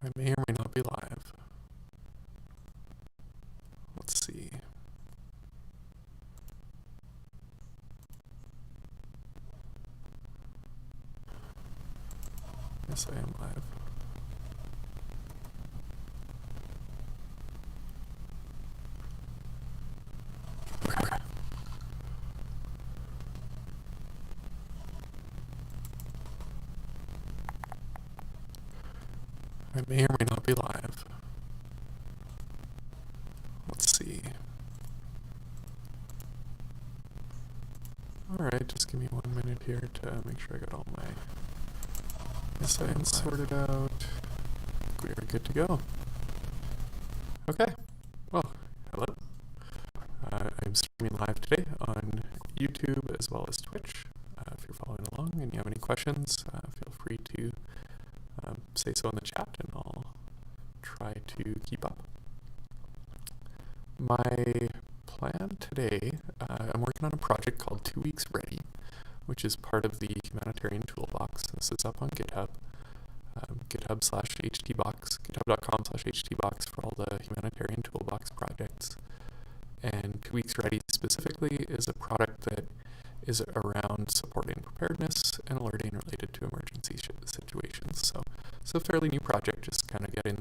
I may or may not be live. Let's see. Yes, I am live. Okay. I may or may not be live. Let's see. Alright, just give me 1 minute here to make sure I got all my assignments sorted out. We are good to go. Okay. Well, hello. I'm streaming live today on YouTube as well as Twitch. If you're following along and you have any questions, feel free to say so in the chat and I'll try to keep up. My plan today, I'm working on a project called TwoWeeksReady, which is part of the humanitarian toolbox. This is up on GitHub, GitHub/HTBox, github.com/HTBox for all the humanitarian toolbox projects. And TwoWeeksReady specifically is a product that is around supporting preparedness and alerting related to emergency situations. So it's a fairly new project, just kind of getting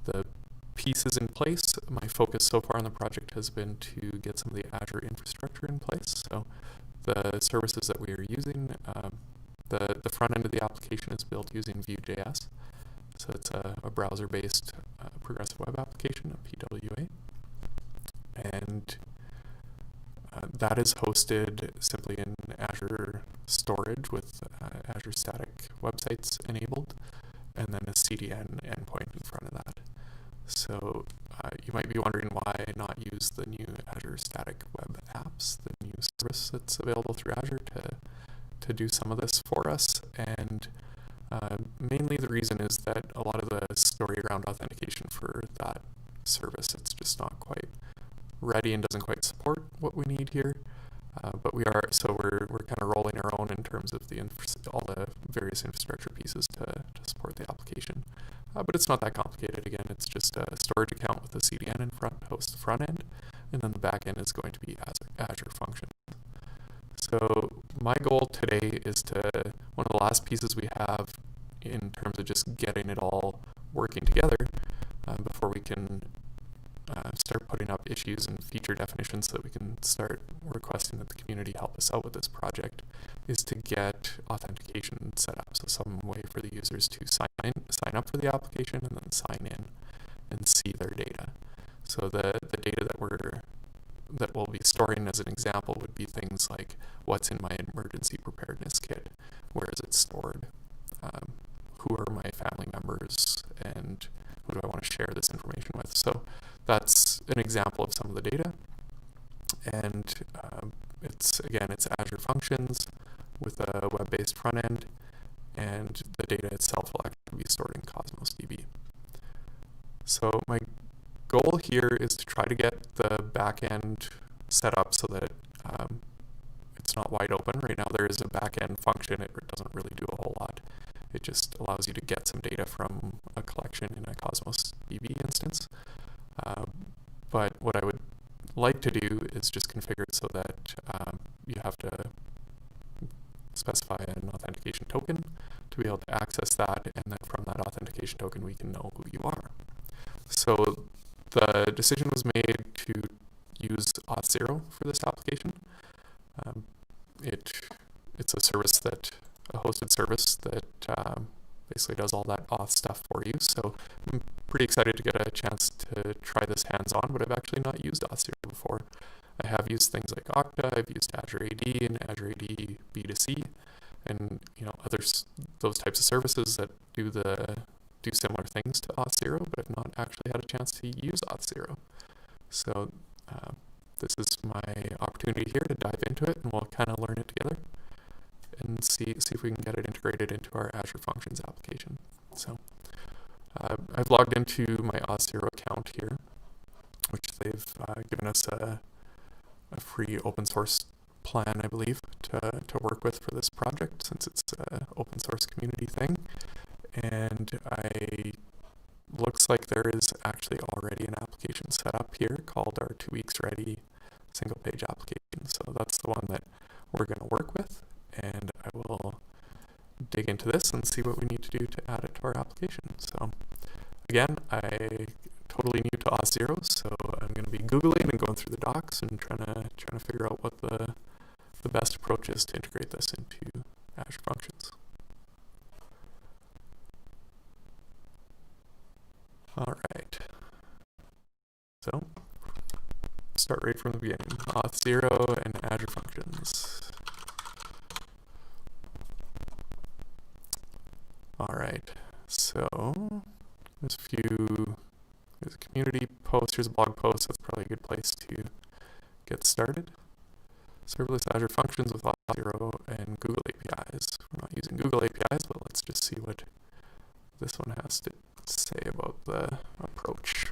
the pieces in place. My focus so far on the project has been to get some of the Azure infrastructure in place. So the services that we are using, the front end of the application is built using Vue.js. So it's a browser-based progressive web application, a PWA. And that is hosted simply in Azure storage with Azure Static Websites enabled, and then a CDN endpoint in front of that. So you might be wondering why not use the new Azure Static Web Apps, the new service that's available through Azure to do some of this for us. And mainly the reason is that a lot of the story around authentication for that service, it's just not quite ready and doesn't quite support what we need here. But we're kind of rolling our own in terms of all the various infrastructure pieces to support the application. But it's not that complicated. Again, it's just a storage account with a CDN in front, hosts the front end, and then the back end is going to be Azure Functions. So my goal today is one of the last pieces we have in terms of just getting it all working together before we can start putting up issues and feature definitions so that we can start requesting that the community help us out with this project, is to get authentication set up. So some way for the users to sign up for the application and then sign in and see their data. So the data that we'll be storing as an example would be things like what's in my emergency preparedness kit, where is it stored, who are my family members, and who do I want to share this information with. So that's an example of some of the data. And it's Azure Functions with a web-based front end, and the data itself will actually be stored in Cosmos DB. So my goal here is to try to get the back end set up so that it's not wide open. Right now there is a back end function. It doesn't really do a whole lot. It just allows you to get some data from a collection in a Cosmos DB instance. But what I would like to do is just configure it so that you have to specify an authentication token to be able to access that, and then from that authentication token we can know who you are. So the decision was made to use Auth0 for this application. It's a hosted service that basically does all that auth stuff for you. So I'm pretty excited to get a chance to try this hands-on, but I've actually not used Auth0 before. I have used things like Okta, I've used Azure AD and Azure AD B2C, and those types of services that do similar things to Auth0, but I've not actually had a chance to use Auth0. So this is my opportunity here to dive into it, and we'll kind of learn it together and see if we can get it integrated into our Azure Functions application. So I've logged into my Auth0 account here, which they've given us a free open source plan, I believe, to work with for this project, since it's an open source community thing. And I like there is actually already an application set up here called our TwoWeeksReady single page application. So that's the one that we're going to work with, and I will dig into this and see what we need to do to add it to our application. So again, I totally new to Auth0, so I'm going to be Googling and going through the docs and trying to figure out what the best approach is to integrate this into Azure Functions. All right. So start right from the beginning. Auth0 and Azure Functions. All right. So there's a community post, here's a blog post. That's probably a good place to get started. Serverless Azure Functions with Auth0 and Google APIs. We're not using Google APIs, but let's just see what this one has to say about the approach.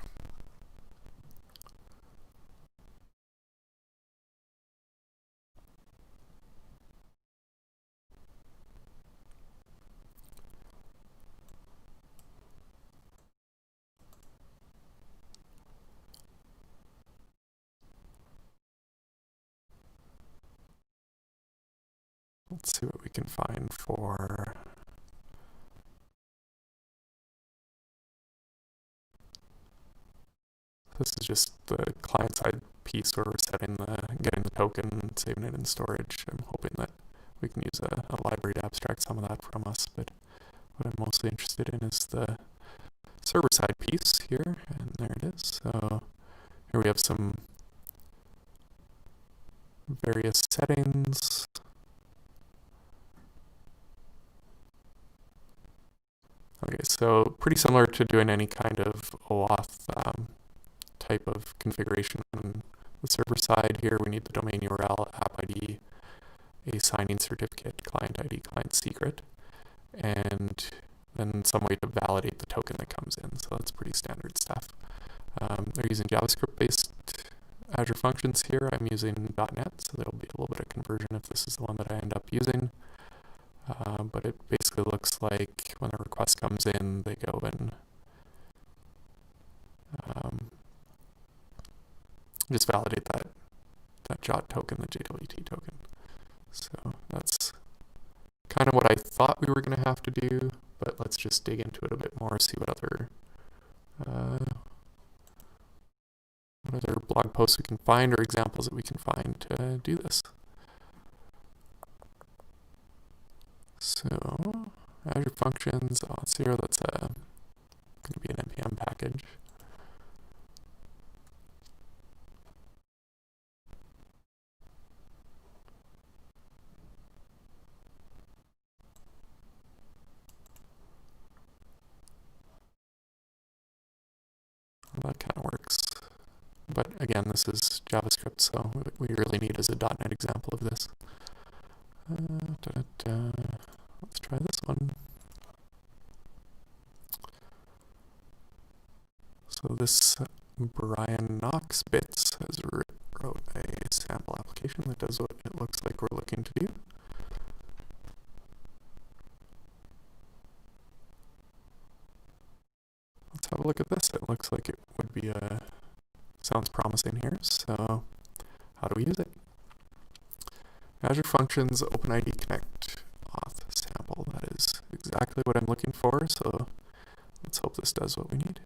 Let's see what we can find for this is just the client-side piece where we're getting the token and saving it in storage. I'm hoping that we can use a library to abstract some of that from us, but what I'm mostly interested in is the server-side piece here, and there it is. So here we have some various settings. Okay, so pretty similar to doing any kind of OAuth type of configuration on the server side. Here we need the domain URL, app ID, a signing certificate, client ID, client secret, and then some way to validate the token that comes in. So that's pretty standard stuff. They're using JavaScript-based Azure Functions here. I'm using .NET, so there'll be a little bit of conversion if this is the one that I end up using. But it basically looks like when a request comes in, they go and just validate that JOT token, the JWT token. So that's kind of what I thought we were going to have to do, but let's just dig into it a bit more, see what other blog posts we can find or examples that we can find to do this. So Azure Functions, Auth0, that's going to be an npm package. Well, that kind of works. But again, this is JavaScript, so what we really need is a .NET example of this. Let's try this one. So this Brian Knox Bits has wrote a sample application that does what it looks like we're looking to do. Let's have a look at this. It looks like it would be sounds promising here. So how do we use it? Azure Functions OpenID Connect Auth sample. That is exactly what I'm looking for. So let's hope this does what we need.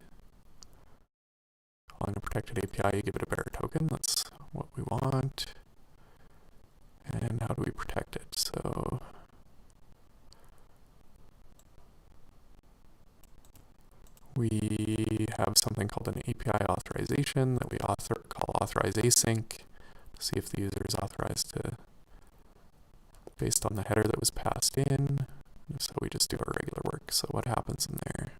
Calling a protected API, you give it a bearer token. That's what we want. And how do we protect it? So we have something called an API authorization that we call Authorization to see if the user is authorized to, based on the header that was passed in. So we just do our regular work. So what happens in there?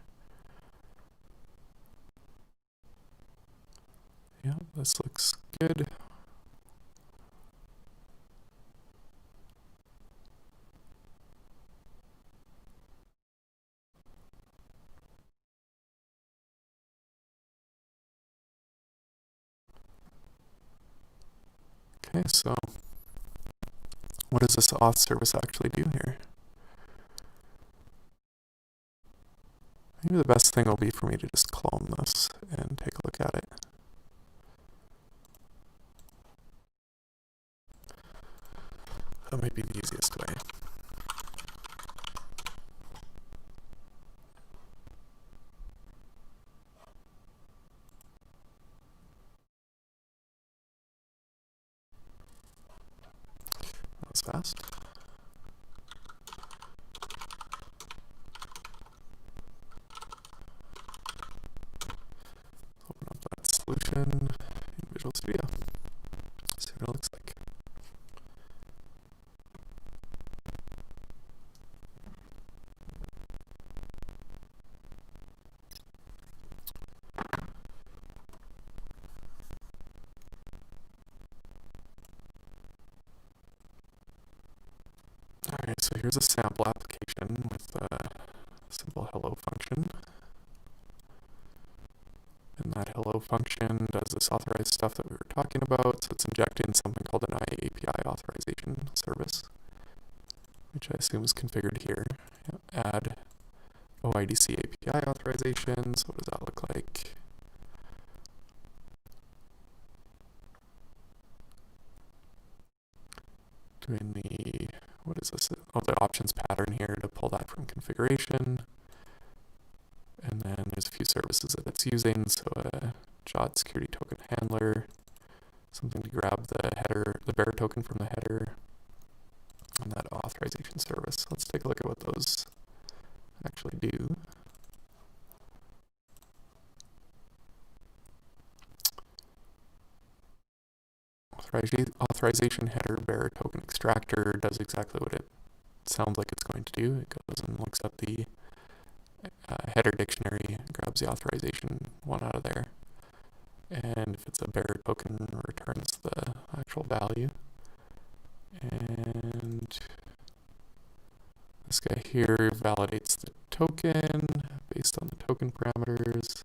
Yeah, this looks good. Okay, so what does this auth service actually do here? Maybe the best thing will be for me to just clone this and take a look at it. That might be the easiest way. That was fast. Open up that solution in Visual Studio. See what it looks like. Alright, so here's a sample application with a simple hello function. And that hello function does this authorized stuff that we were talking about. So it's injecting something called an API authorization service, which I assume is configured here. Add OIDC API authorization. So what does that look like? Doing the, what is this? Oh, the options pattern here to pull that from configuration. And then there's a few services that it's using. So a JOT security token handler, something to grab the header, the bearer token from the header, and that authorization service. Let's take a look at what those actually do. Authorization header bearer token extractor does exactly what it sounds like it's going to do. It goes and looks up the header dictionary, grabs the authorization one out of there, and if it's a bearer token, returns the actual value. And this guy here validates the token based on the token parameters,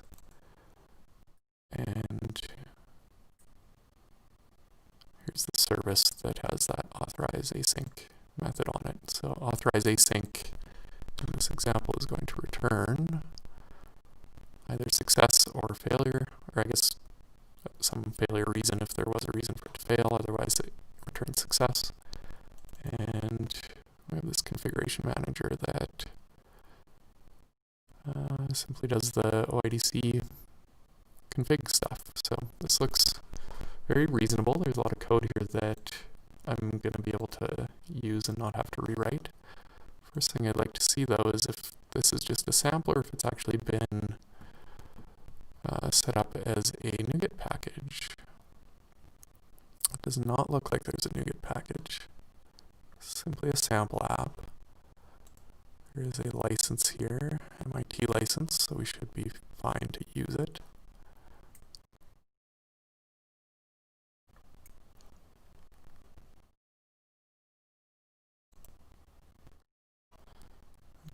and here's the service that has that authorize async method on it. So authorize async in this example is going to return either success or failure, or I guess some failure reason if there was a reason for it to fail, otherwise it returns success. And we have this configuration manager that simply does the OIDC config stuff. So this looks very reasonable. There's a lot of code here that I'm going to be able to use and not have to rewrite. First thing I'd like to see though is if this is just a sampler, if it's actually been set up as a NuGet package. It does not look like there's a NuGet package. Simply a sample app. There is a license here, MIT license, so we should be fine to use it.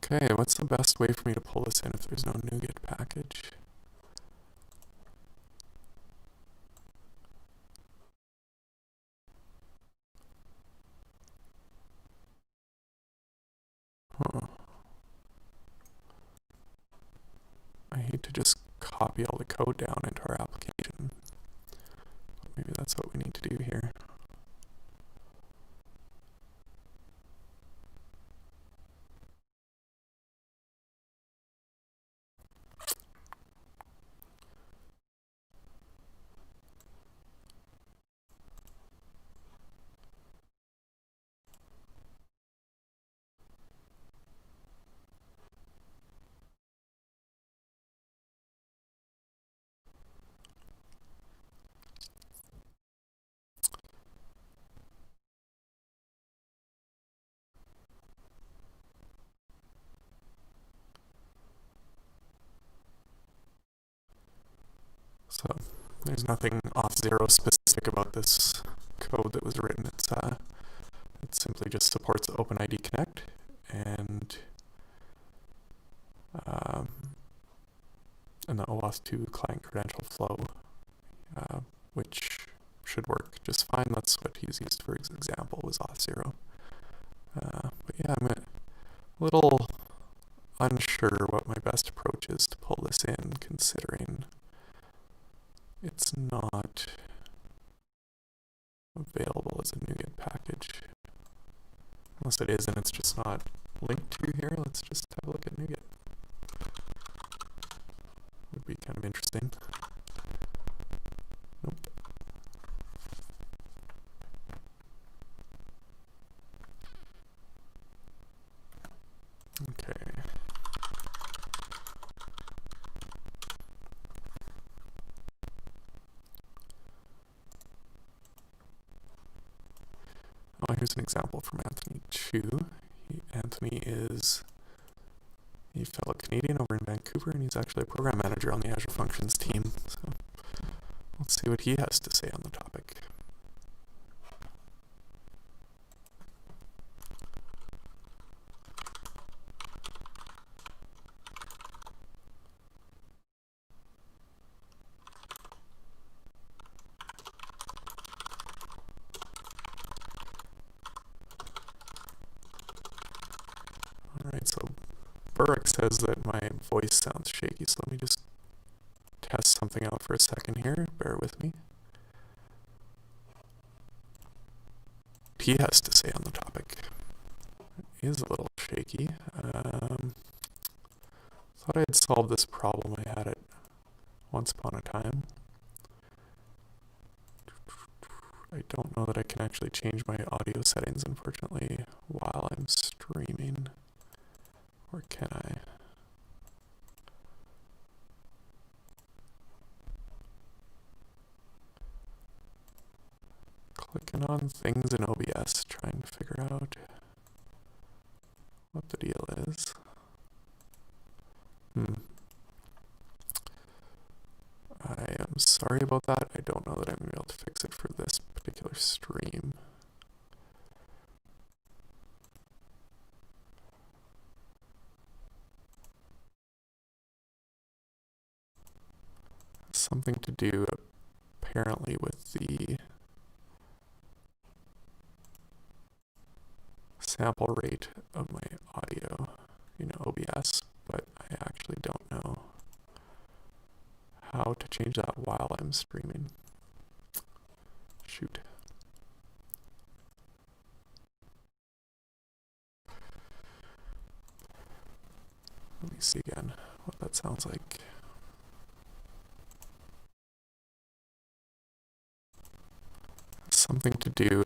Okay, what's the best way for me to pull this in if there's no NuGet package? I hate to just copy all the code down into our application. Maybe that's what we need to do here. So there's nothing Auth0 specific about this code that was written. It simply just supports OpenID Connect and the OAuth 2 client credential flow, which should work just fine. That's what he's used for his example was Auth0. But yeah, I'm a little unsure what my best approach is to pull this in, considering it's not available as a NuGet package. Unless it is and it's just not linked to here. Let's just have a look at NuGet. Would be kind of interesting. Nope. Okay. Oh, here's an example from Anthony Chu. Anthony is a fellow Canadian over in Vancouver, and he's actually a program manager on the Azure Functions team. So let's see what he has to say on the topic. Alright, so Burrick says that my voice sounds shaky, so let me just test something out for a second here. Bear with me. What he has to say on the topic is a little shaky. Thought I had solved this problem. I had it once upon a time. I don't know that I can actually change my audio settings, unfortunately, while I'm streaming. Or can I? Clicking on things in OBS, trying to figure out what the deal is. I am sorry about that. I don't know that I'm going to be able to fix it for this particular stream. Something to do apparently with the sample rate of my audio, OBS, but I actually don't know how to change that while I'm streaming. Shoot. Let me see again what that sounds like. Something to do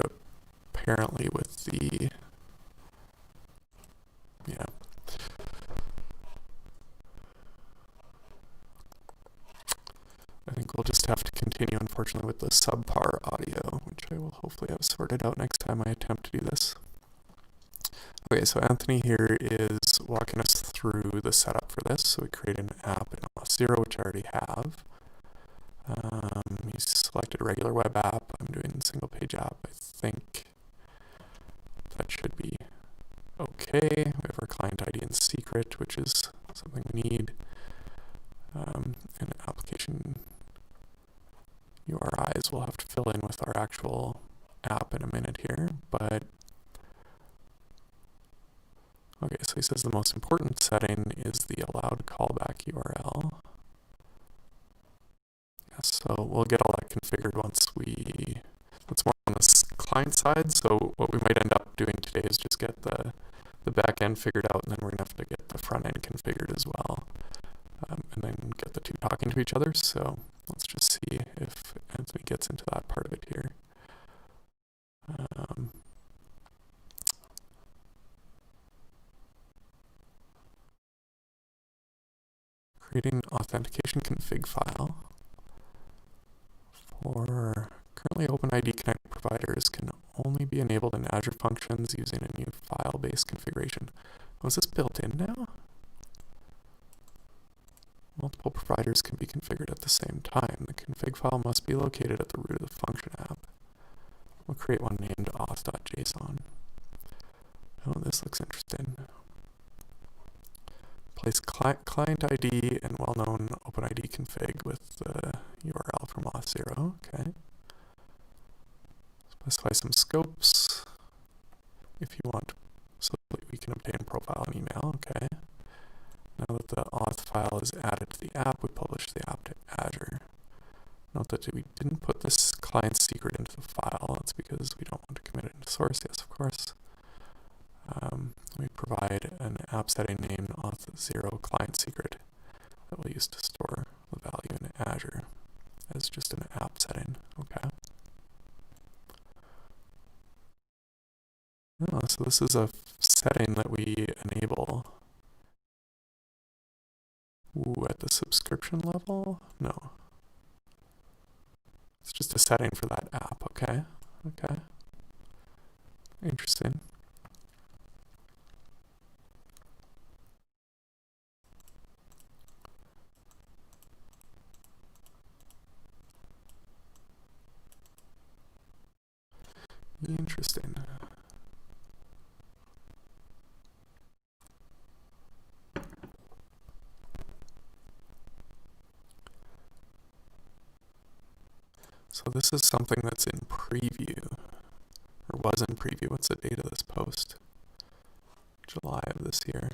apparently with the, I think we'll just have to continue, unfortunately, with the subpar audio, which I will hopefully have sorted out next time I attempt to do this. Okay, so Anthony here is walking us through the setup for this. So we create an app in Auth0, which I already have. He's selected a regular web app. I'm doing single page app. I think that should be okay. We have our client ID and secret, which is something we need. And application URIs we'll have to fill in with our actual app in a minute here, but okay, so he says the most important setting is the allowed callback URL. Yeah, so we'll get all that configured once that's more on the client side. So what we might end up doing today is just get the back end figured out, and then we're gonna have to get the front end configured as well. And then get the two talking to each other. So let's just see if Anthony gets into that part of it here. Creating authentication config file for currently OpenID Connect providers can only be enabled in Azure Functions using a new file-based configuration. Was this built in now? Multiple providers can be configured at the same time. The config file must be located at the root of the function app. We'll create one named auth.json. Oh, this looks interesting. Place client ID and well-known OpenID config with the URL from Auth0. Okay. Specify some scopes if you want, so that we can obtain profile and email. Okay. Now that the auth file is added to the app, we publish the app to Azure. Note that we didn't put this client secret into the file. That's because we don't want to commit it into source. Yes, of course. We provide an app setting named auth0 client secret that we'll use to store the value in Azure as just an app setting. Okay. Oh, so this is a setting that we enable. Ooh, at the subscription level? No. It's just a setting for that app. Okay. Okay. Interesting. Interesting. So this is something that's in preview, or was in preview. What's the date of this post? July of this year.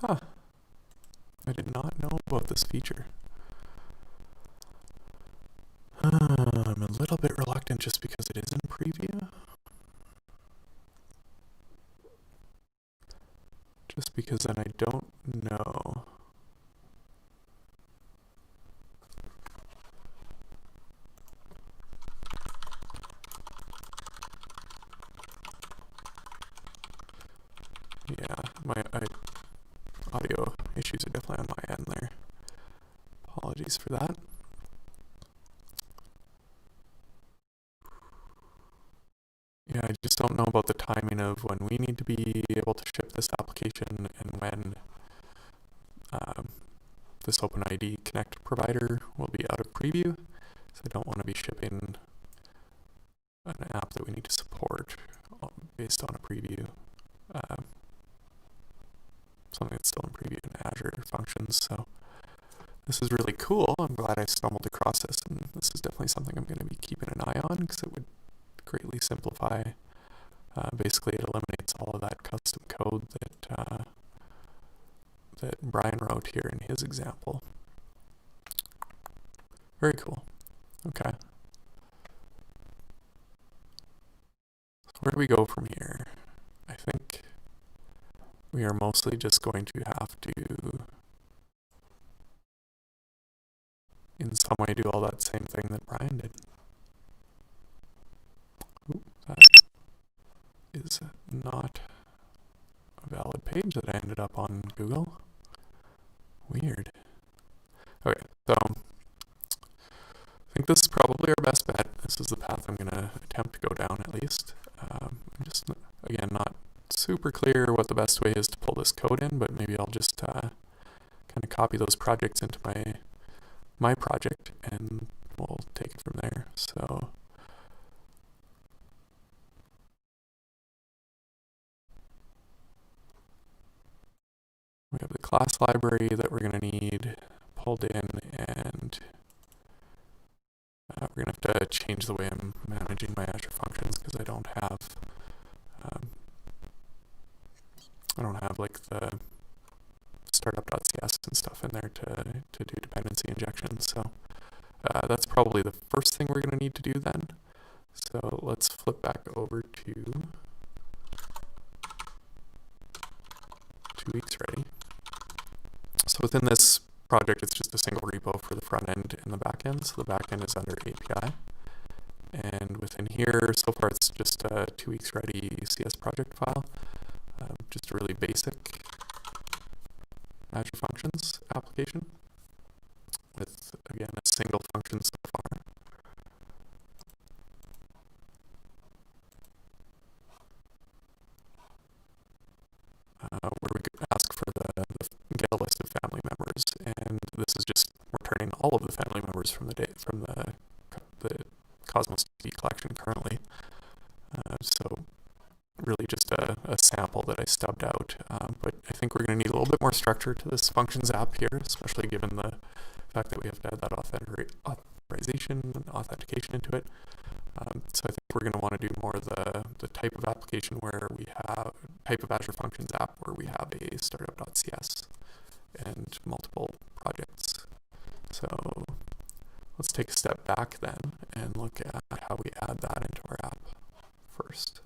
Huh. I did not know about this feature. I'm a little bit reluctant just because it is in preview. Just because then I don't know. Yeah, my audio issues are definitely on my end there. Apologies for that. Yeah, I just don't know about the timing of when we need to be able to ship this application and when this OpenID Connect provider will be out of preview. So I don't want to be shipping an app that we need to support based on a preview. Something that's still in preview in Azure Functions. So this is really cool. I'm glad I stumbled across this, and this is definitely something I'm going to be keeping an eye on because it would greatly simplify. Basically, it eliminates all of that custom code that Brian wrote here in his example. Very cool. Okay. So where do we go from here? I think we are mostly just going to have to, in some way, do all that same thing that Brian did. Ooh, that is not a valid page that I ended up on Google. Weird. Okay, so I think this is probably our best bet. This is the path I'm going to attempt to go down at least. I'm just, again, not super clear what the best way is to pull this code in, but maybe I'll just kind of copy those projects into my project and we'll take it from there. So we have the class library that we're going to need pulled in, and we're going to have to change the way I'm managing my Azure Functions because I don't have like the startup.cs and stuff in there to do dependency injections. So that's probably the first thing we're going to need to do then. So let's flip back over to TwoWeeksReady. So within this project, it's just a single repo for the front end and the back end. So the back end is under API. And within here, so far, it's just a TwoWeeksReady CS project file. Just a really basic Azure Functions application with, again, a single function so far. Where we could ask for get a list of family members, and this is just returning all of the family members from the Cosmos DB collection currently. So really just a sample that I stubbed out, but I think we're going to need a little bit more structure to this functions app here, especially given the fact that we have to add that authorization and authentication into it. So I think we're going to want to do more the type of application where we have type of Azure Functions app where we have a startup.cs and multiple projects. So let's take a step back then and look at how we add that into our app first.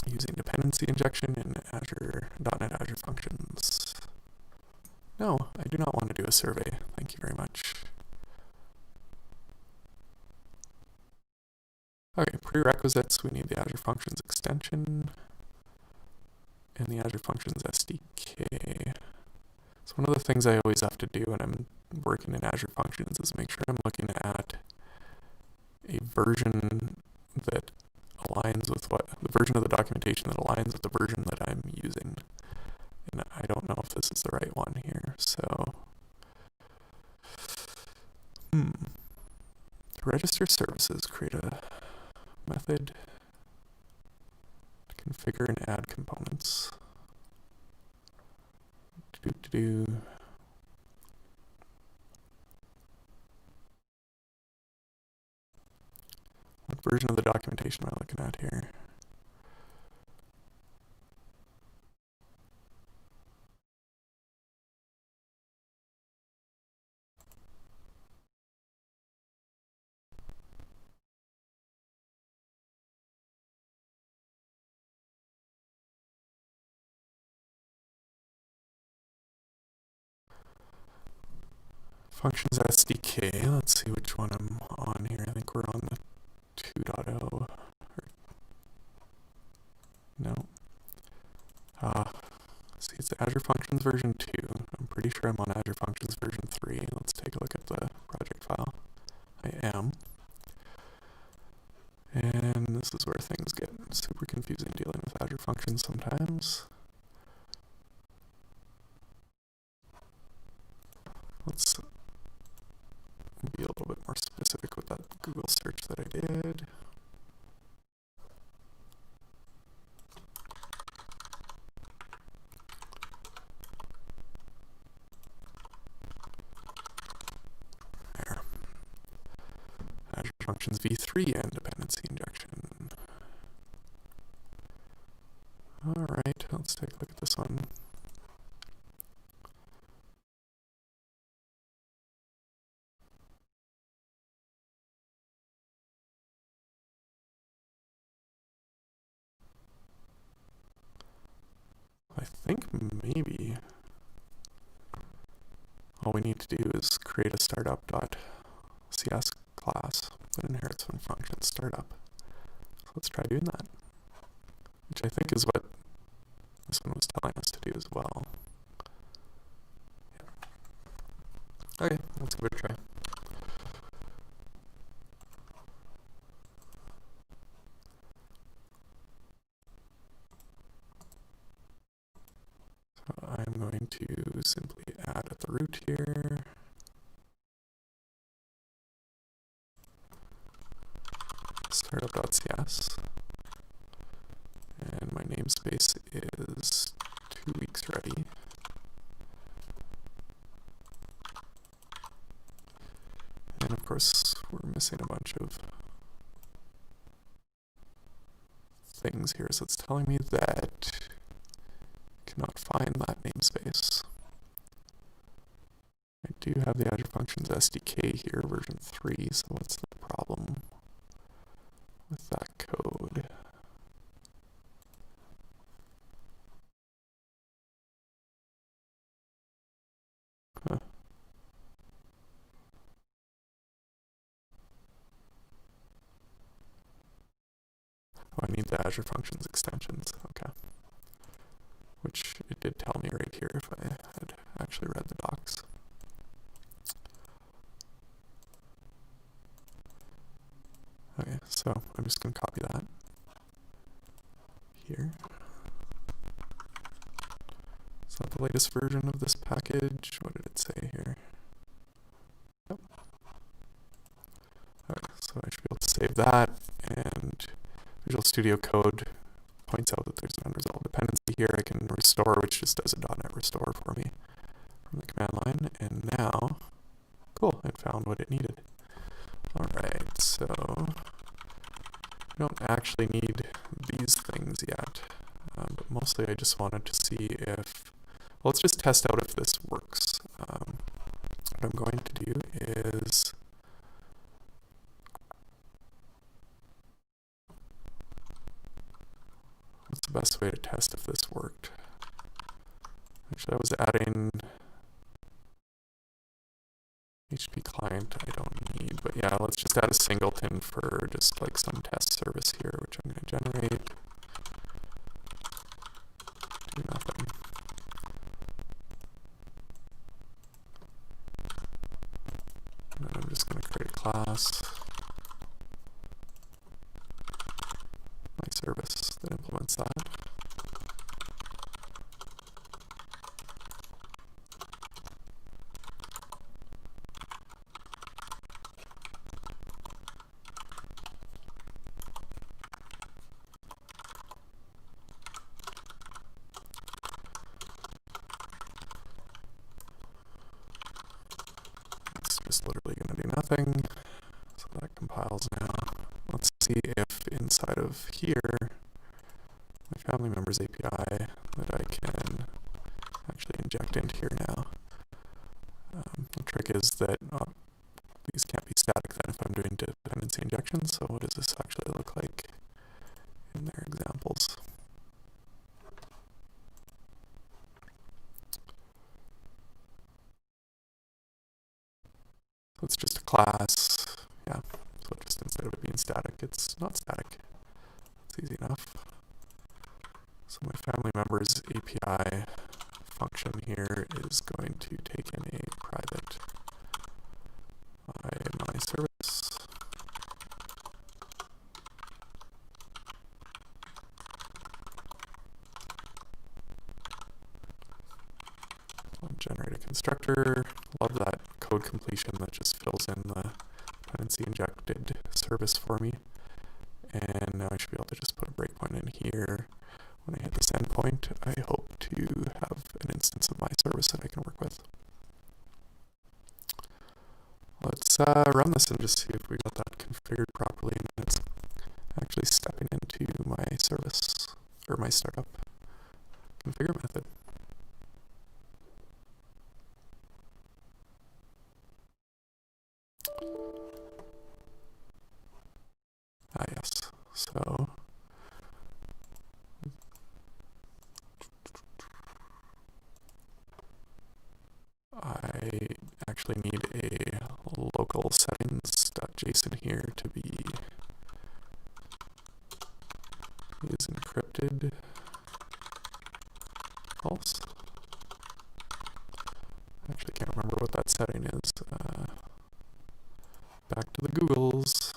Using dependency injection in Azure.NET Azure Functions. No, I do not want to do a survey. Thank you very much. Okay, prerequisites, we need the Azure Functions extension and the Azure Functions SDK. So one of the things I always have to do when I'm working in Azure Functions is make sure I'm looking at a version that aligns with the version of the documentation that aligns with the version that I'm using. And I don't know if this is the right one here, so. To register services, create a method to configure and add components. What version of the documentation am I looking at here? Functions SDK, let's see which one I'm on here. I think we're on the 2.0. No. See, it's the Azure Functions version 2. I'm pretty sure I'm on Azure Functions version 3. Let's take a look at the project file. I am. And this is where things get super confusing dealing with Azure Functions sometimes. Let's be a little bit more specific with that Google search that I did. There. Azure Functions v3 and Dependency Injection. Alright, let's take a look at this one. I think maybe all we need to do is create a startup.cs class that inherits from function startup. So let's try doing that, which I think is what this one was telling us to do as well. Yeah. Okay, let's give it a try. So I'm going to simply add at the root here. Startup.cs. And my namespace is TwoWeeksReady. And of course, we're missing a bunch of things here. So it's telling me that I cannot find that namespace. I do have the Azure Functions SDK here, version 3, so what's the problem with that code? Huh. Oh, I need the Azure Functions extensions, okay. Which it did tell me right here if I had actually read the docs. Okay, so I'm just going to copy that here. Is that the latest version of this package? What did it say here? Yep. Okay, so I should be able to save that, and Visual Studio Code points out that there's an unresolved dependency here. I can restore, which just does a .NET restore for me from the command line. And now, cool, it found what it needed. All right, so we don't actually need these things yet, but mostly I just wanted to see if, well, let's just test out if this works. What I'm going to do is what's the best way to test if this worked? Actually, I was adding HTTP client I don't need, but yeah, let's just add a singleton for just like some test service here, which I'm going to generate. Do nothing. And then I'm just going to create a class, my service that implements that. Just literally going to do nothing. So that compiles now. Let's see if inside of here, my family members API that I can actually inject into here now. The trick is that these can't be static then if I'm doing dependency injections. So what does this actually look like in their examples? So it's just a class, yeah. So just instead of it being static, it's not static. It's easy enough. So my family members API function here is going to take in a private my service. I'll generate a constructor. Love that code completion that just fills in the dependency injected service for me. And now I should be able to just put a breakpoint in here. When I hit this endpoint, I hope to have an instance of my service that I can work with. Let's run this and just see if we got that configured properly and it's actually stepping into my service or my startup configure method. Yes. So I actually need a local settings.json here to be is encrypted false. I actually can't remember what that setting is. Back to the Googles.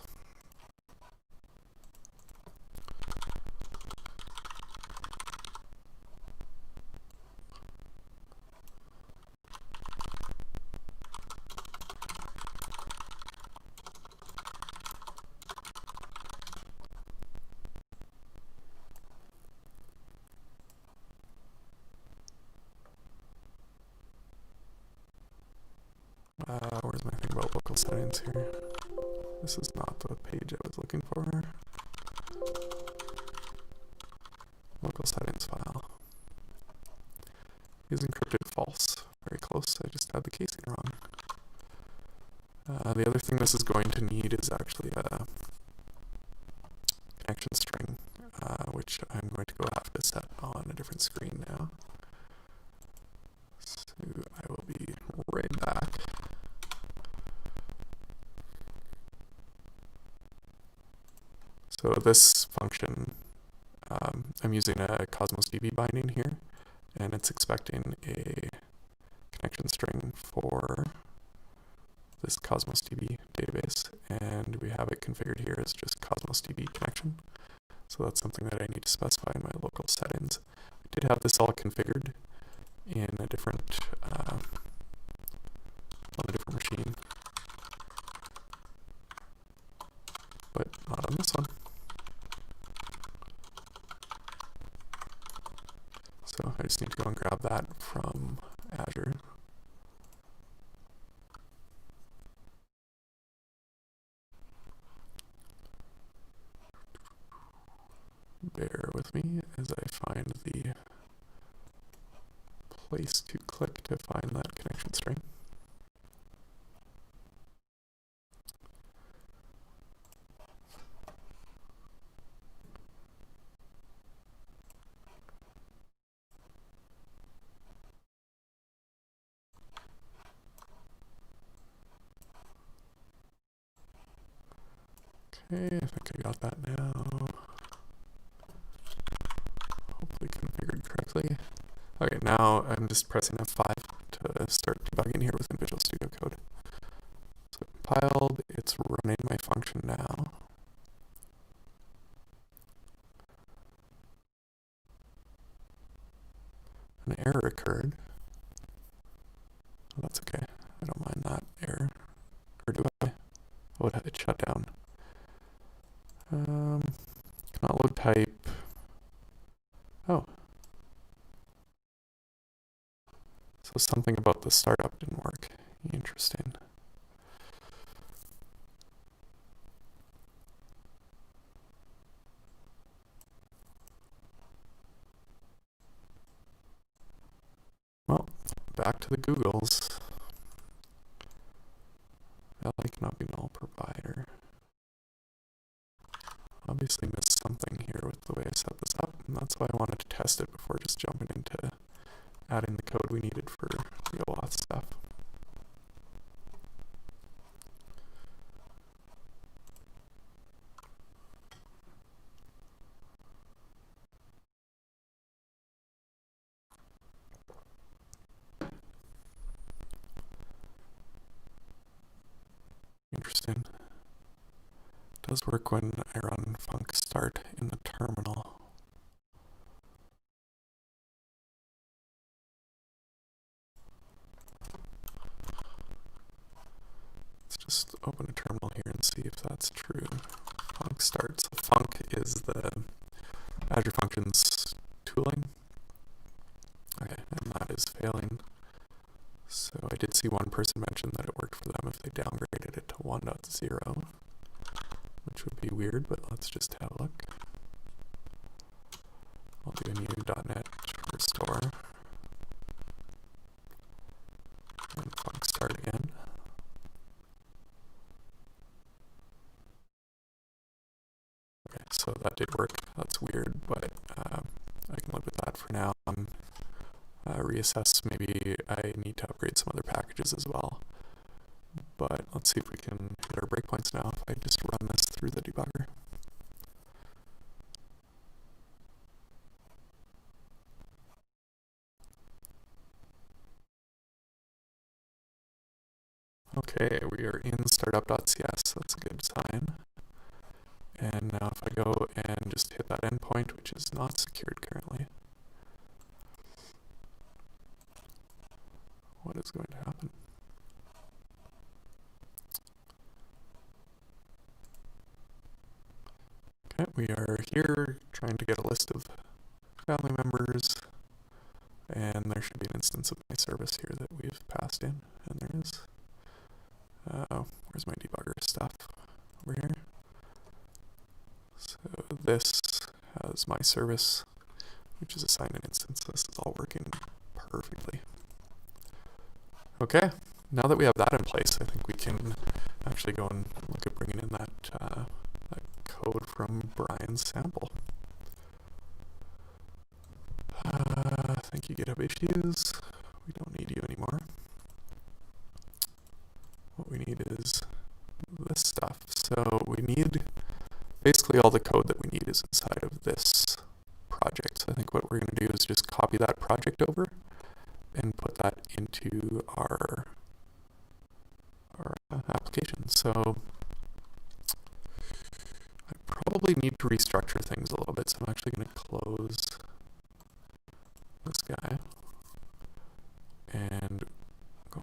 Where's my thing about local settings here? This is not the page I was looking for. Local settings file. Is encrypted false. Very close. I just had the casing wrong. The other thing this is going to need is actually a connection string, which I'm going to go have to set on a different screen now. So I will be right back. So this function, I'm using a Cosmos DB binding here, and it's expecting a connection string for this Cosmos DB database, and we have it configured here as just Cosmos DB connection. So that's something that I need to specify in my local settings. I did have this all configured in a different, on a different machine, but not on this one. with me as I find the place to click to find that connection string. Okay, I think I got that now. Hopefully configured correctly. Okay, now I'm just pressing F5 to start debugging here within Visual Studio Code. So compiled, it's running my function now. An error occurred. Oh, that's okay. I don't mind that error. Or do I? Oh, it shut down. Cannot load type. Oh. So something about the startup didn't work. Interesting. Well, back to the Googles. I cannot be null provider. Obviously missed something here with the way I set this up, and that's why I wanted to test it before just jumping into adding the code we needed for the OAuth stuff. Interesting. It does work when I run func start in the terminal. Let's just open a terminal here and see if that's true. Func start. So func is the Azure Functions tooling. Okay, and that is failing. So I did see one person mention that it worked for them if they downgraded it to 1.0, which would be weird, but let's just have a look. I'll do a new .NET restore and func start again. Okay, so that did work. That's weird, but I can live with that for now. Reassess, maybe I need to upgrade some other packages as well. But let's see if we can hit our breakpoints now if I just run this through the debugger. Okay, we are in startup.cs, that's a good sign. And now if I go and just hit that endpoint, which is not secured currently, what is going to happen? Okay, we are here trying to get a list of family members, and there should be an instance of my service here that we've passed in, and there is. Where's my debugger stuff? Over here. So this has my service, which is assigned an instance. This is all working perfectly. Okay, now that we have that in place, I think we can actually go and look at bringing in that, that code from Brian's sample. Thank you, GitHub HDUs. We don't need you anymore. What we need is this stuff. So we need basically all the code that we need is inside of this project. So I think what we're going to do is just copy that project over and put that into our application. So I probably need to restructure things a little bit. So I'm actually going to close this guy and go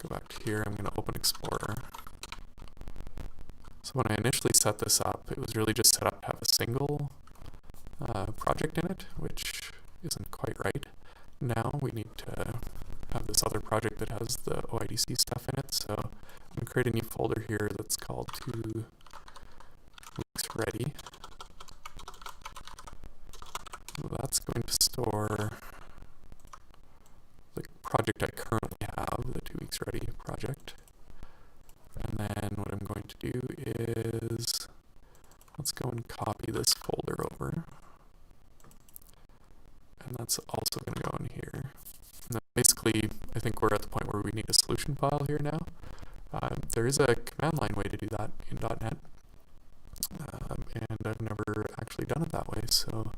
back to here. I'm going to open Explorer. So when I initially set this up, it was really just set up to have a single project in it, which isn't quite right. Now we need to have this other project that has the OIDC stuff in it. So I'm going to create a new folder here that's called TwoWeeksReady. store the project I currently have, the TwoWeeksReady project. And then what I'm going to do is, let's go and copy this folder over. And that's also going to go in here. And then basically, I think we're at the point where we need a solution file here now. There is a command line way to do that in .NET. And I've never actually done it that way, so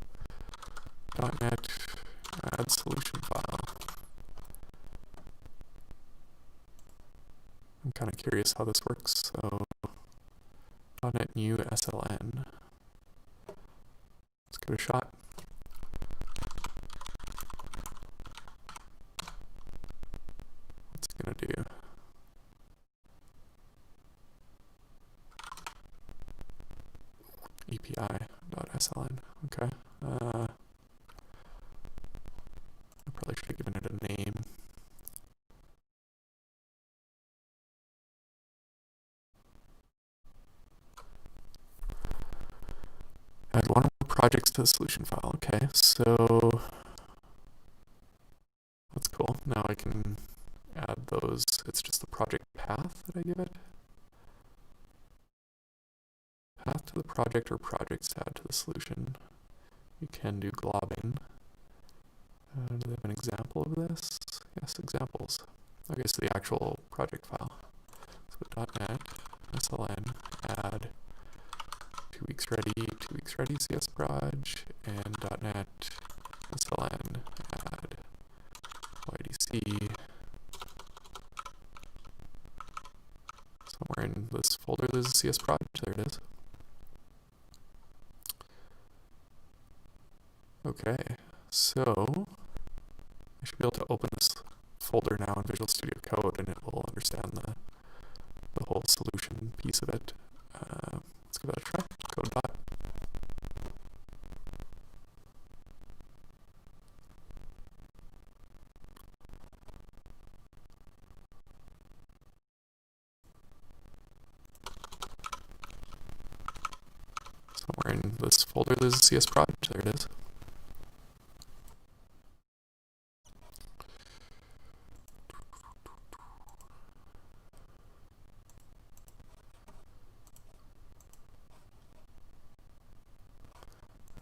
.NET add solution file. I'm kind of curious how this works, so .NET new SLN. Let's give it a shot. What's it gonna do? API.sln. Okay. I probably should have given it a name. Add one or more projects to the solution file. Okay, so that's cool. Now I can add those. It's just the project path that I give it. Path to the project or projects to add to the solution. You can do globbing. Do they have an example of this? Yes, examples. Okay, so the actual project file. So .NET SLN add TwoWeeksReady, TwoWeeksReady CSproj, and .NET SLN add YDC. Somewhere in this folder there's a CSproj. There it is. Okay, so I should be able to open this folder now in Visual Studio Code, and it will understand the whole solution piece of it. Let's give that a try. Code dot. Somewhere in this folder there's a CSproj. There it is.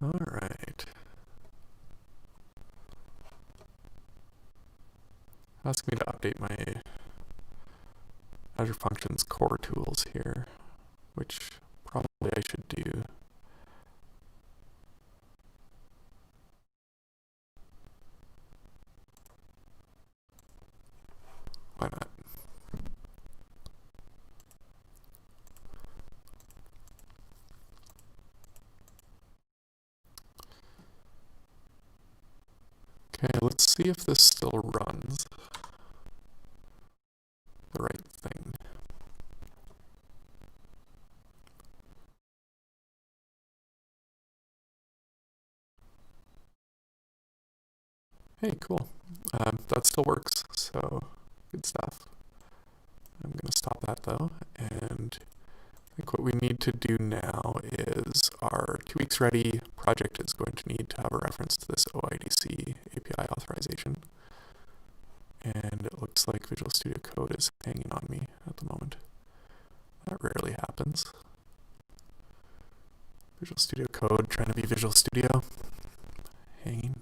All right. Asking me to update my Azure Functions core tools here, which probably I should do. Why not? Okay, let's see if this still runs the right thing. Hey, cool. That still works, so good stuff. I'm going to stop that though, and I think what we need to do now is our TwoWeeksReady project is going to need to have a reference to this OIDC API authorization. And it looks like Visual Studio Code is hanging on me at the moment. That rarely happens. Visual Studio Code trying to be Visual Studio. Hanging.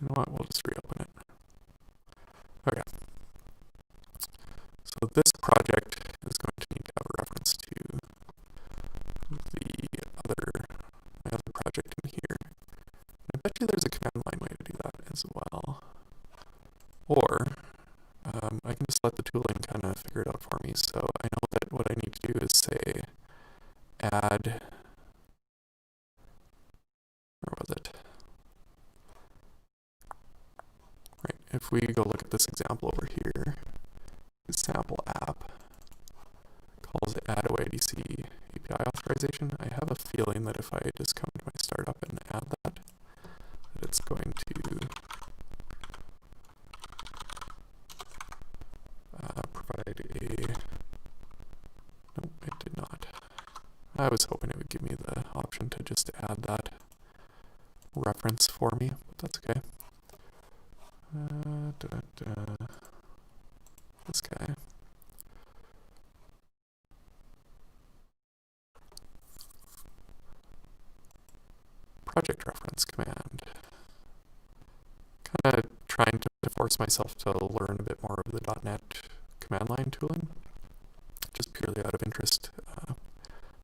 You know what? We'll just reopen it. Okay. So this project is going to need to have a reference to my other project in here. I bet you there's a command line way to do that as well. Or I can just let the tooling kind of figure it out for me. So I know that what I need to do is say add, where was it? Right, if we go look at this example over here, the sample app calls it add OIDC API authorization. I have a feeling that if I just come to my startup and add that tried a... Nope, it did not. I was hoping it would give me the option to just add that reference for me, but that's okay. This guy. Project reference command. Kind of trying to force myself to learn a bit more of the .NET command line tooling, just purely out of interest,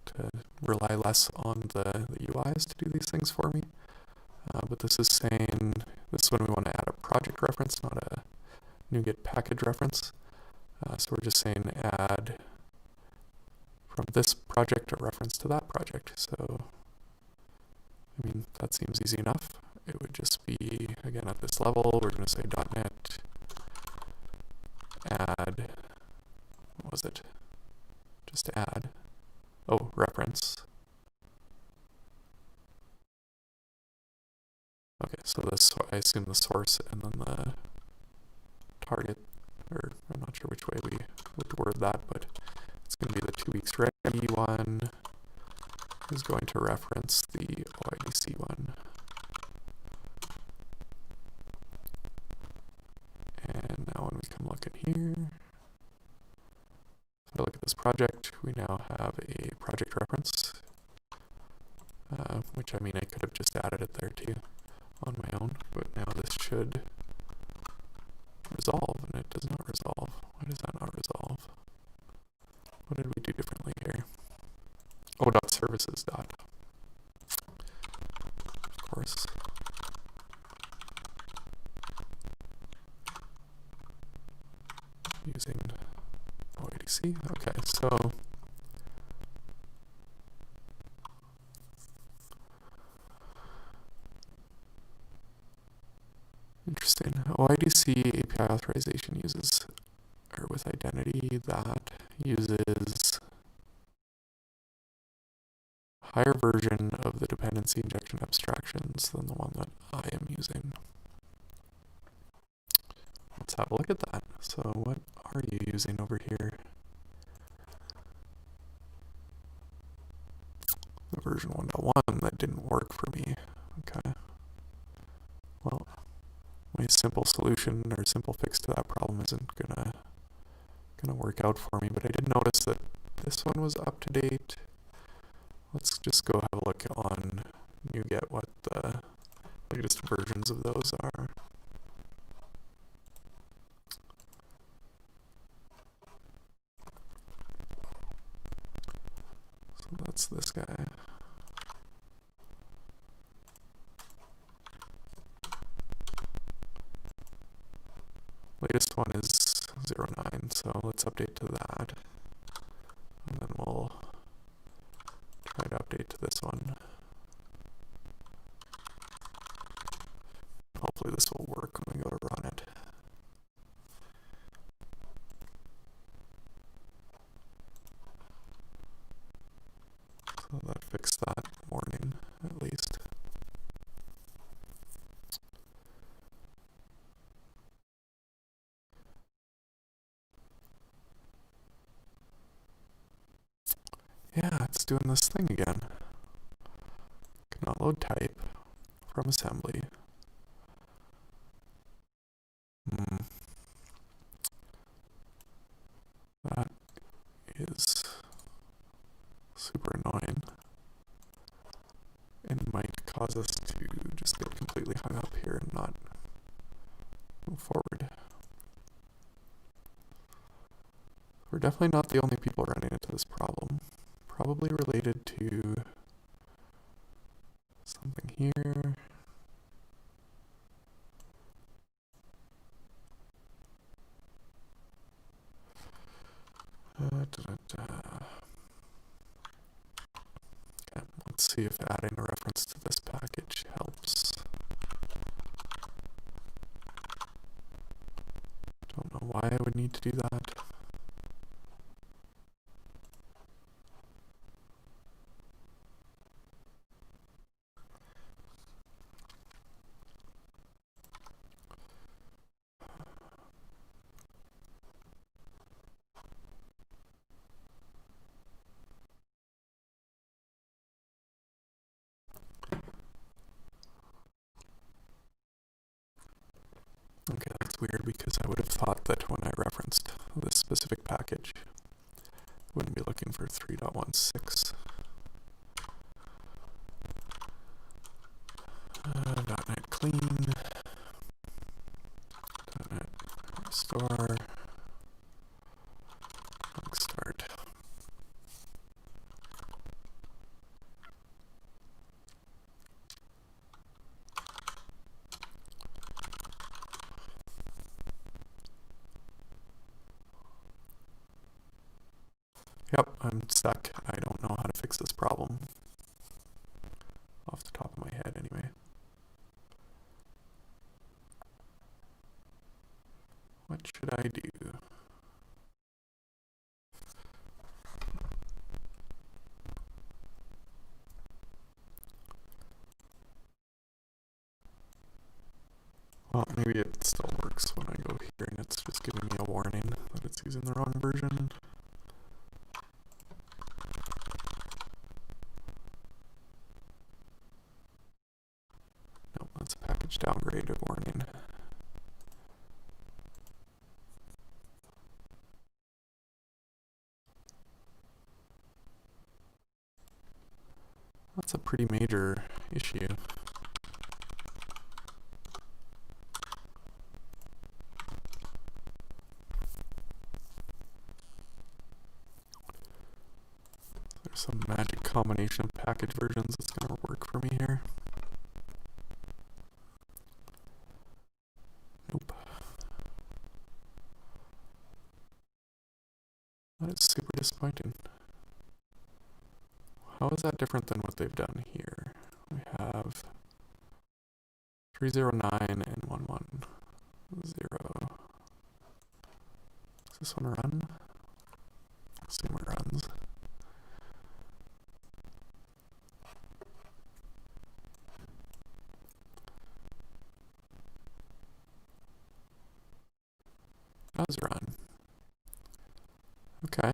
to rely less on the UIs to do these things for me. But this is saying, this is when we want to add a project reference, not a NuGet package reference. So we're just saying add from this project a reference to that project. So, I mean, that seems easy enough. It would just be, again, at this level, we're going to say .NET add, what was it? Just add, oh, reference. Okay, so this, I assume the source and then the target, or I'm not sure which way we would word that, but it's going to be the 2weeksReady one is going to reference the OIDC one. And now when we come look at here, if I look at this project, we now have a project reference, which, I mean, I could have just added it there too on my own, but now this should resolve, and it does not resolve. Why does that not resolve? What did we do differently here? Oh, .services dot. Of course. Using OIDC. Okay, so interesting. OIDC API authorization uses, or with identity, that uses a higher version of the dependency injection abstractions than the one that I am using. Let's have a look at that. So what are you using over here? The version 1.1 that didn't work for me. Okay. Well, my simple solution or simple fix to that problem isn't gonna work out for me, but I did notice that this one was up to date. Let's just go have a look on NuGet what the latest versions of those are. So that's this guy. Latest one is 09, so let's update to that. And then we'll try to update to this one. Hopefully this will work when we go to run it. So that fixed that warning, at least. Yeah, it's doing this thing again. Cannot load type from assembly. That is super annoying and might cause us to just get completely hung up here and not move forward. We're definitely not the only people running into this problem. Probably related to something here. Okay, let's see if adding a reference to this package helps. Don't know why I would need to do that. weird because I would have thought that when I referenced this specific package, I wouldn't be looking for 3.16. .NET clean, .NET restore, start. Yep, I'm stuck. I don't know how to fix this problem. Off the top of my head, anyway. What should I do? Well, maybe it still works when I go here and it's just giving me a warning that it's using the wrong version. Nope, that's a package downgrade warning. That's a pretty major issue. There's some magic combination of package versions that's going to work for me here. Nope. That is super disappointing. How is that different than what they've done here? We have 309 and 110. Does this one run? Assume it runs. Does run. Okay.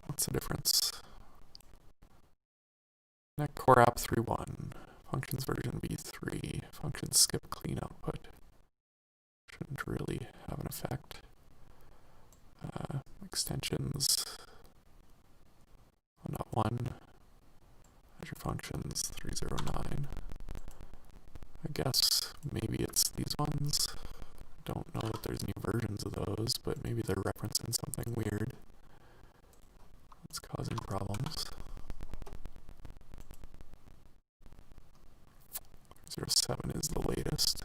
What's the difference? Net core app 3.1. Functions version v3. Functions skip clean output. Shouldn't really have an effect. Extensions 1.1. Azure Functions 309. I guess maybe it's these ones. Don't know that there's any versions of those, but maybe they're referencing something weird that's causing problems. 07 is the latest.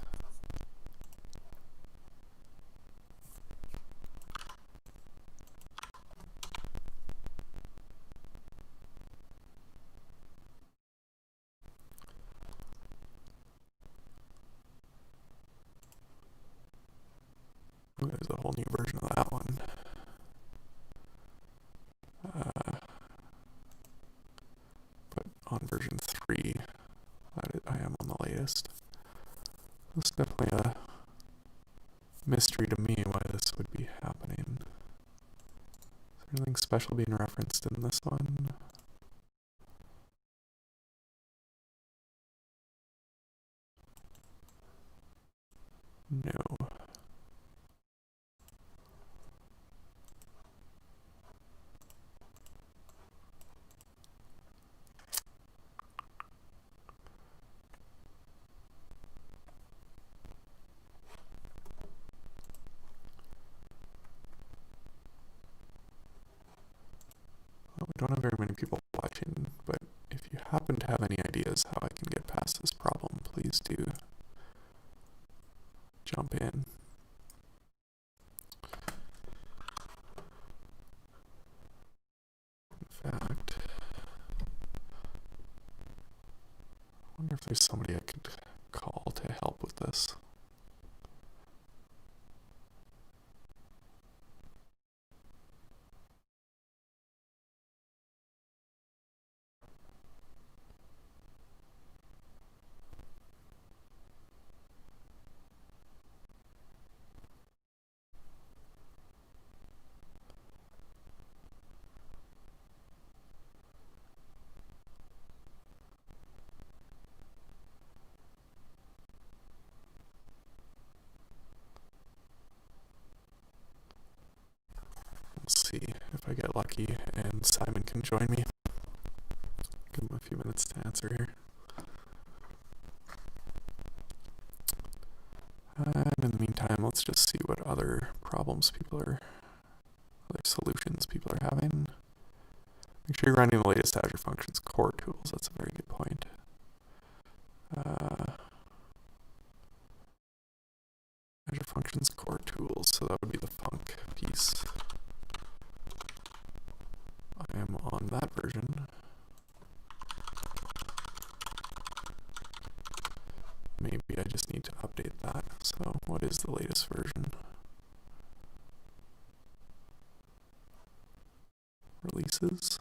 Ooh, there's a whole new version of that one. But on version 3, I am on the latest. It's definitely a mystery to me why this would be happening. Is there anything special being referenced in this one? No. Well, we don't have very many people watching, but if you happen to have any ideas how I can get past this problem, please do jump in. In fact, I wonder if there's somebody I could call to help with this. I get lucky and Simon can join me. Give him a few minutes to answer here. And in the meantime, let's just see what other solutions people are having. Make sure you're running the latest Azure Functions core tools. That's a very good point. Azure Functions core tools, so that would be the func piece. I am on that version. Maybe I just need to update that. So what is the latest version? Releases.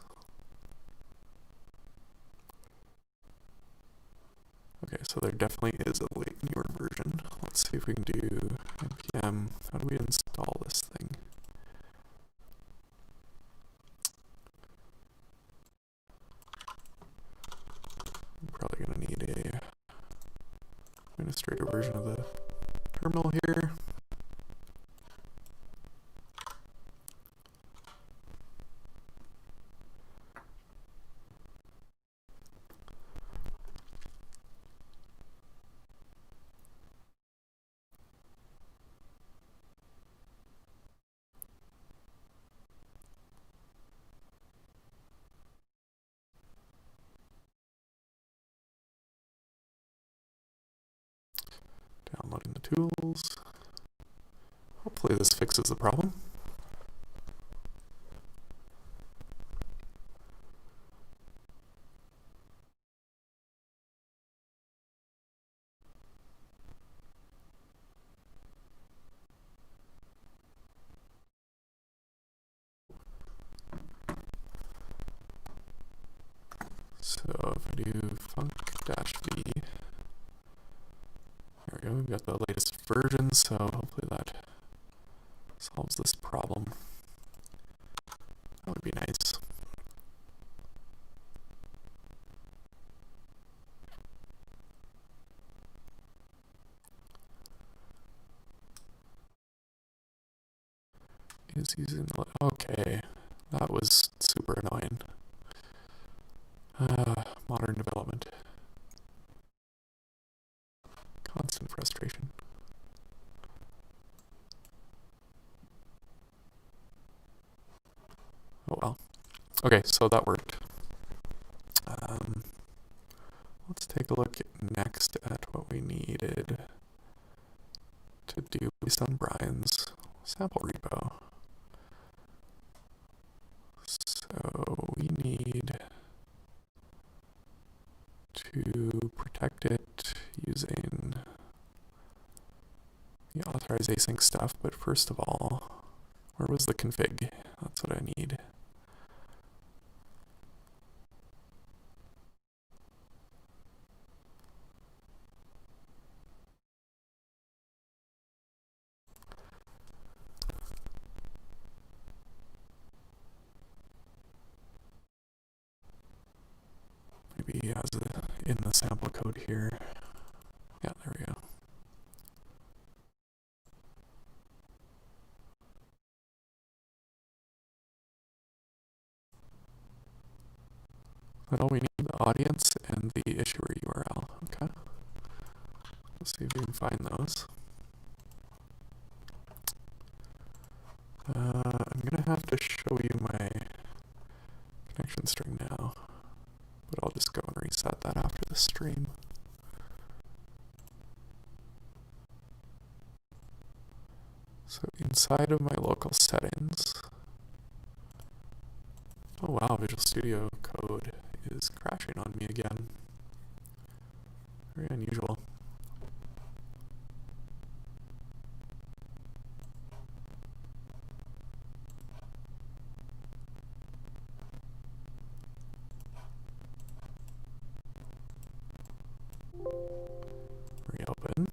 Okay, so there definitely is a newer version. Let's see if we can do npm. How do we install this thing? I'm probably going to need a administrator version of the terminal here. Downloading the tools. Hopefully this fixes the problem. So if I do func-v, there we go, we've got the latest version, so hopefully that solves this problem. That would be nice. Is using, okay, that was super annoying. Modern development. Constant frustration. Oh well. Okay, so that worked. Let's take a look next at what we needed to do based on Brian's sample repo. So we need to protect it using the authorization stuff, but first of all, where was the config? That's what I need. Maybe as in the sample code here. Yeah, there we go. Well, we need the audience and the issuer URL. Okay. Let's see if we can find those. I'm going to have to show you my connection string now, but I'll just go and reset that after the stream. So inside of my local settings, oh wow, Visual Studio Code is crashing on me again. Very unusual. Reopen.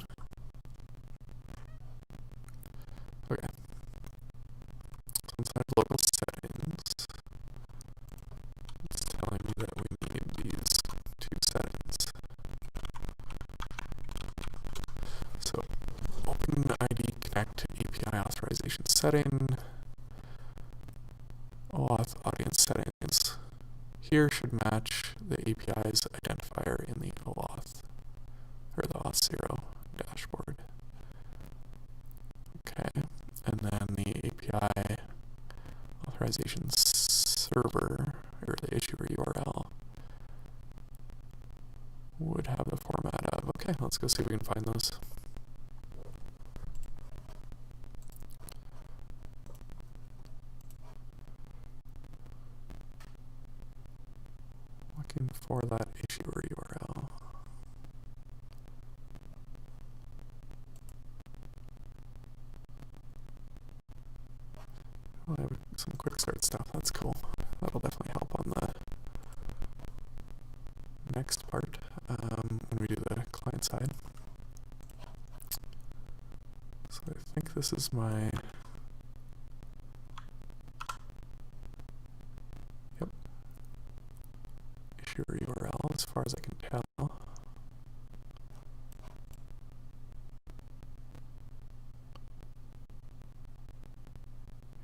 Okay. So inside of local settings, it's telling me that we need these two settings. So OpenID Connect API authorization setting, OAuth with audience settings here should match the API's identifier in the OAuth, or the Auth0 dashboard. Okay, and then the API authorization server, or the issuer URL, would have the format of, okay, let's go see if we can find those. Looking for that issuer URL. Well, I have some quick start stuff, that's cool. That'll definitely help on the next part when we do the client side. So I think this is my, yep, issuer URL as far as I can tell.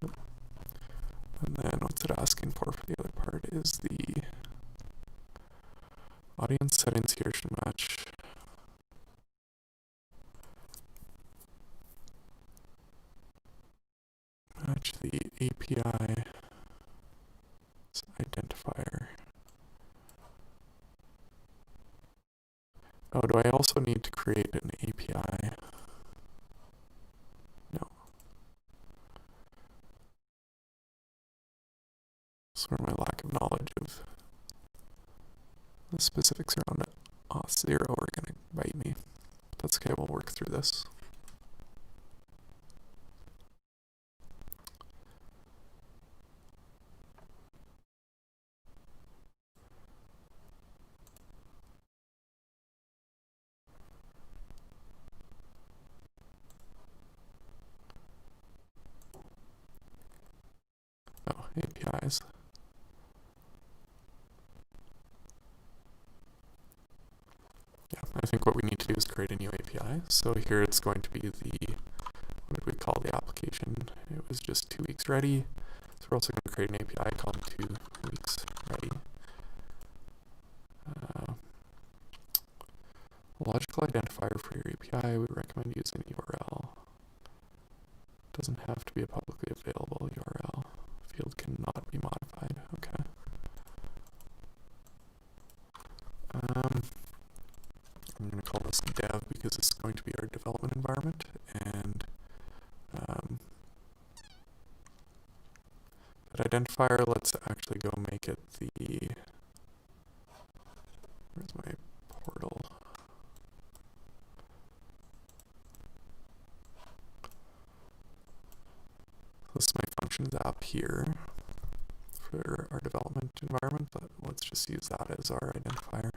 Yep. And then what's it asking for the other part is the audience settings here should match the API identifier. Oh, do I also need to create an API? No. Sort of my lack of knowledge of the specifics around Auth0 are going to bite me. But that's okay, we'll work through this. Oh, APIs. Yeah, I think what we need to do is create a new API. So here it's going to be the, what did we call the application? It was just 2WeeksReady. So we're also going to create an API called 2WeeksReady. Logical identifier for your API, we recommend using URL. Doesn't have to be a publicly available URL. Field cannot be modified. Okay. I'm going to call this dev because it's going to be our development environment, and that identifier, let's actually go make it the, where's my portal? This is my functions app here for our development environment, but let's just use that as our identifier.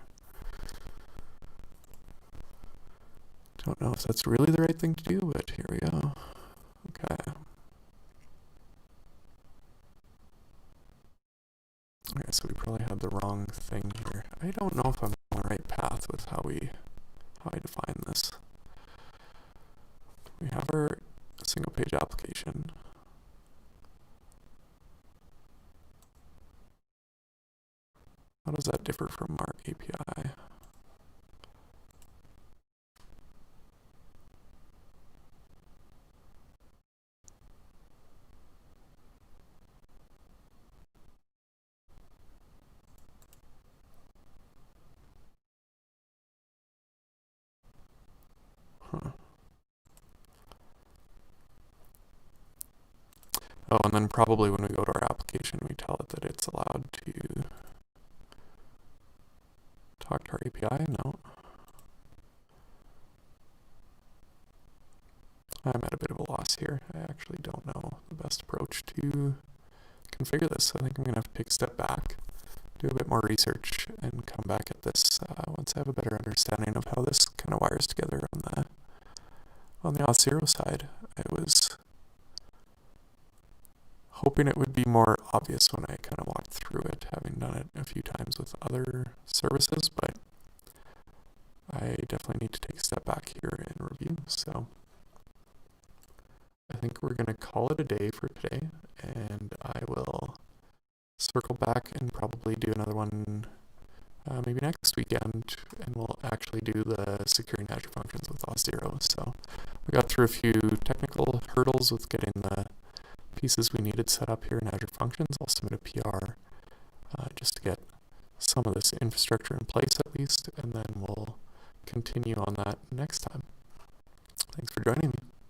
Don't know if that's really the right thing to do, but here we go. Okay. Okay, so we probably had the wrong thing here. I don't know if I'm on the right path with how I define this. We have our single page application. How does that differ from our API? Oh, and then probably when we go to our application, we tell it that it's allowed to talk to our API. No. I'm at a bit of a loss here. I actually don't know the best approach to configure this. So I think I'm going to have to take a step back, do a bit more research, and come back at this once I have a better understanding of how this kind of wires together on the Auth0 side. I was hoping it would be more obvious when I kind of walked through it, having done it a few times with other services, but I definitely need to take a step back here and review. So I think we're going to call it a day for today, and I will circle back and probably do another one maybe next weekend, and we'll actually do the securing Azure Functions with Auth0. So we got through a few technical hurdles with getting the pieces we needed set up here in Azure Functions. I'll submit a PR just to get some of this infrastructure in place at least, and then we'll continue on that next time. Thanks for joining me.